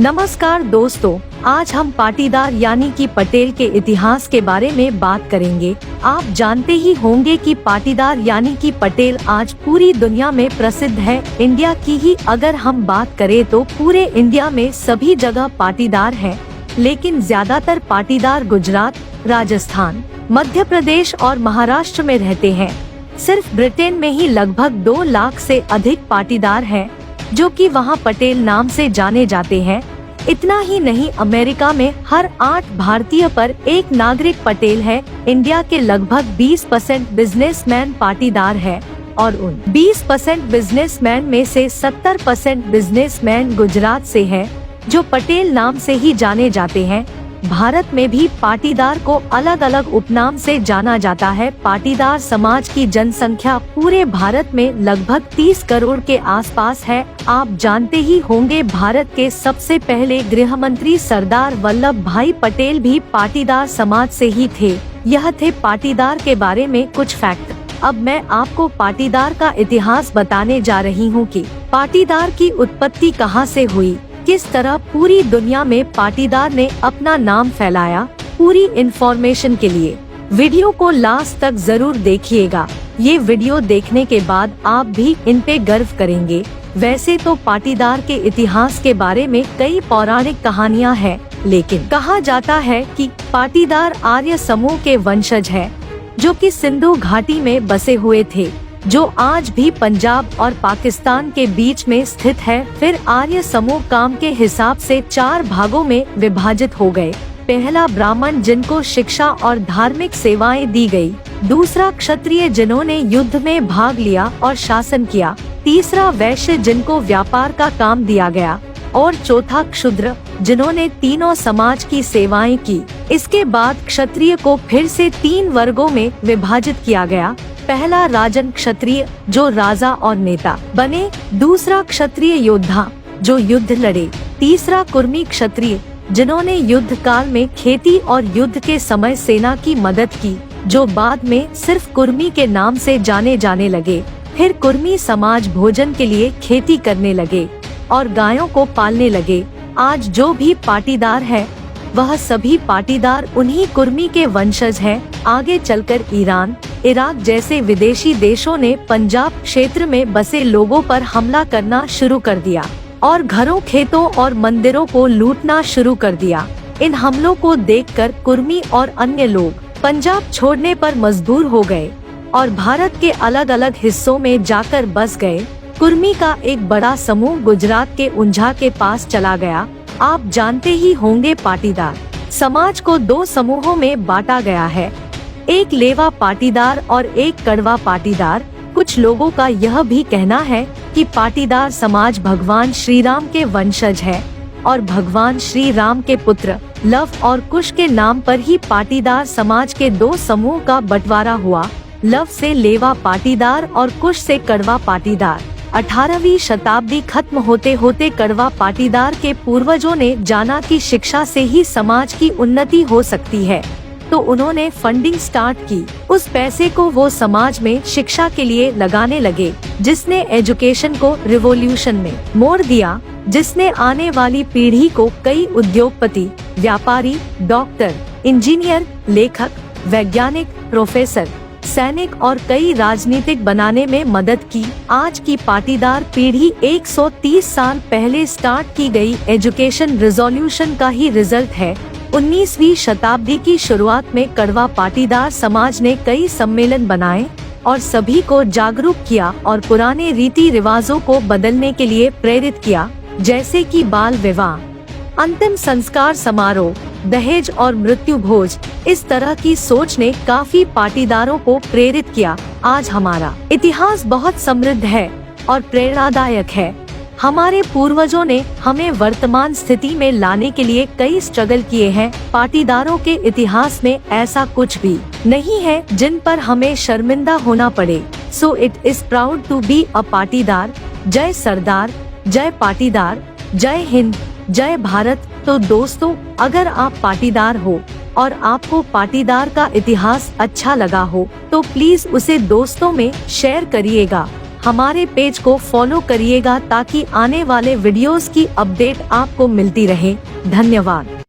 नमस्कार दोस्तों, आज हम पाटीदार यानी कि पटेल के इतिहास के बारे में बात करेंगे। आप जानते ही होंगे कि पाटीदार यानी कि पटेल आज पूरी दुनिया में प्रसिद्ध है। इंडिया की ही अगर हम बात करें तो पूरे इंडिया में सभी जगह पाटीदार हैं, लेकिन ज्यादातर पाटीदार गुजरात, राजस्थान, मध्य प्रदेश और महाराष्ट्र में रहते हैं। सिर्फ ब्रिटेन में ही लगभग 2 लाख से अधिक पाटीदार हैं, जो कि वहां पटेल नाम से जाने जाते हैं। इतना ही नहीं, अमेरिका में हर 8 भारतीय पर 1 नागरिक पटेल है। इंडिया के लगभग 20% बिजनेसमैन पाटीदार है और उन 20% बिजनेसमैन में से 70% बिजनेसमैन गुजरात से है, जो पटेल नाम से ही जाने जाते हैं। भारत में भी पाटीदार को अलग अलग उपनाम से जाना जाता है। पाटीदार समाज की जनसंख्या पूरे भारत में लगभग 30 करोड़ के आसपास है। आप जानते ही होंगे, भारत के सबसे पहले गृह मंत्री सरदार वल्लभ भाई पटेल भी पाटीदार समाज से ही थे। यह थे पाटीदार के बारे में कुछ फैक्ट। अब मैं आपको पाटीदार का इतिहास बताने जा रही हूँ कि पाटीदार की उत्पत्ति कहाँ से हुई, किस तरह पूरी दुनिया में पाटीदार ने अपना नाम फैलाया। पूरी इन्फॉर्मेशन के लिए वीडियो को लास्ट तक जरूर देखिएगा। ये वीडियो देखने के बाद आप भी इन पे गर्व करेंगे। वैसे तो पाटीदार के इतिहास के बारे में कई पौराणिक कहानियाँ हैं, लेकिन कहा जाता है कि पाटीदार आर्य समूह के वंशज है, जो कि सिंधु घाटी में बसे हुए थे, जो आज भी पंजाब और पाकिस्तान के बीच में स्थित है। फिर आर्य समूह काम के हिसाब से 4 भागों में विभाजित हो गए। पहला ब्राह्मण, जिनको शिक्षा और धार्मिक सेवाएं दी गई। दूसरा क्षत्रिय, जिन्होंने युद्ध में भाग लिया और शासन किया। तीसरा वैश्य, जिनको व्यापार का काम दिया गया। और चौथा क्षुद्र, जिन्होंने तीनों समाज की सेवाएं की। इसके बाद क्षत्रिय को फिर से 3 वर्गों में विभाजित किया गया। पहला राजन क्षत्रिय, जो राजा और नेता बने। दूसरा क्षत्रिय योद्धा, जो युद्ध लड़े। तीसरा कुर्मी क्षत्रिय, जिन्होंने युद्ध काल में खेती और युद्ध के समय सेना की मदद की, जो बाद में सिर्फ कुर्मी के नाम से जाने जाने लगे। फिर कुर्मी समाज भोजन के लिए खेती करने लगे और गायों को पालने लगे। आज जो भी पाटीदार है, वह सभी पाटीदार उन्हीं कुर्मी के वंशज हैं। आगे चलकर ईरान, इराक जैसे विदेशी देशों ने पंजाब क्षेत्र में बसे लोगों पर हमला करना शुरू कर दिया और घरों, खेतों और मंदिरों को लूटना शुरू कर दिया। इन हमलों को देखकर कुर्मी और अन्य लोग पंजाब छोड़ने पर मजबूर हो गए और भारत के अलग अलग हिस्सों में जाकर बस गए। कुर्मी का एक बड़ा समूह गुजरात के उंझा के पास चला गया। आप जानते ही होंगे, पाटीदार समाज को 2 समूहों में बांटा गया है, एक लेवा पाटीदार और एक कड़वा पाटीदार। कुछ लोगों का यह भी कहना है कि पाटीदार समाज भगवान श्री राम के वंशज है और भगवान श्री राम के पुत्र लव और कुश के नाम पर ही पाटीदार समाज के 2 समूह का बंटवारा हुआ। लव से लेवा पाटीदार और कुश से कड़वा पाटीदार। 18वीं शताब्दी खत्म होते होते कड़वा पाटीदार के पूर्वजों ने जाना कि शिक्षा से ही समाज की उन्नति हो सकती है, तो उन्होंने फंडिंग स्टार्ट की। उस पैसे को वो समाज में शिक्षा के लिए लगाने लगे, जिसने एजुकेशन को रिवॉल्यूशन में मोड़ दिया, जिसने आने वाली पीढ़ी को कई उद्योगपति, व्यापारी, डॉक्टर, इंजीनियर, लेखक, वैज्ञानिक, प्रोफेसर, सैनिक और कई राजनीतिक बनाने में मदद की। आज की पाटीदार पीढ़ी 130 साल पहले स्टार्ट की गई एजुकेशन रिवॉल्यूशन का ही रिजल्ट है। 19वीं शताब्दी की शुरुआत में कड़वा पाटीदार समाज ने कई सम्मेलन बनाए और सभी को जागरूक किया और पुराने रीति रिवाजों को बदलने के लिए प्रेरित किया, जैसे कि बाल विवाह, अंतिम संस्कार समारोह, दहेज और मृत्यु भोज। इस तरह की सोच ने काफी पाटीदारों को प्रेरित किया। आज हमारा इतिहास बहुत समृद्ध है और प्रेरणादायक है। हमारे पूर्वजों ने हमें वर्तमान स्थिति में लाने के लिए कई स्ट्रगल किए हैं। पाटीदारों के इतिहास में ऐसा कुछ भी नहीं है जिन पर हमें शर्मिंदा होना पड़े। So it is proud to be a Patidar. जय सरदार, जय पाटीदार, जय हिंद, जय भारत। तो दोस्तों, अगर आप पाटीदार हो और आपको पाटीदार का इतिहास अच्छा लगा हो, तो प्लीज उसे दोस्तों में शेयर करिएगा। हमारे पेज को फॉलो करिएगा ताकि आने वाले वीडियोस की अपडेट आपको मिलती रहे। धन्यवाद।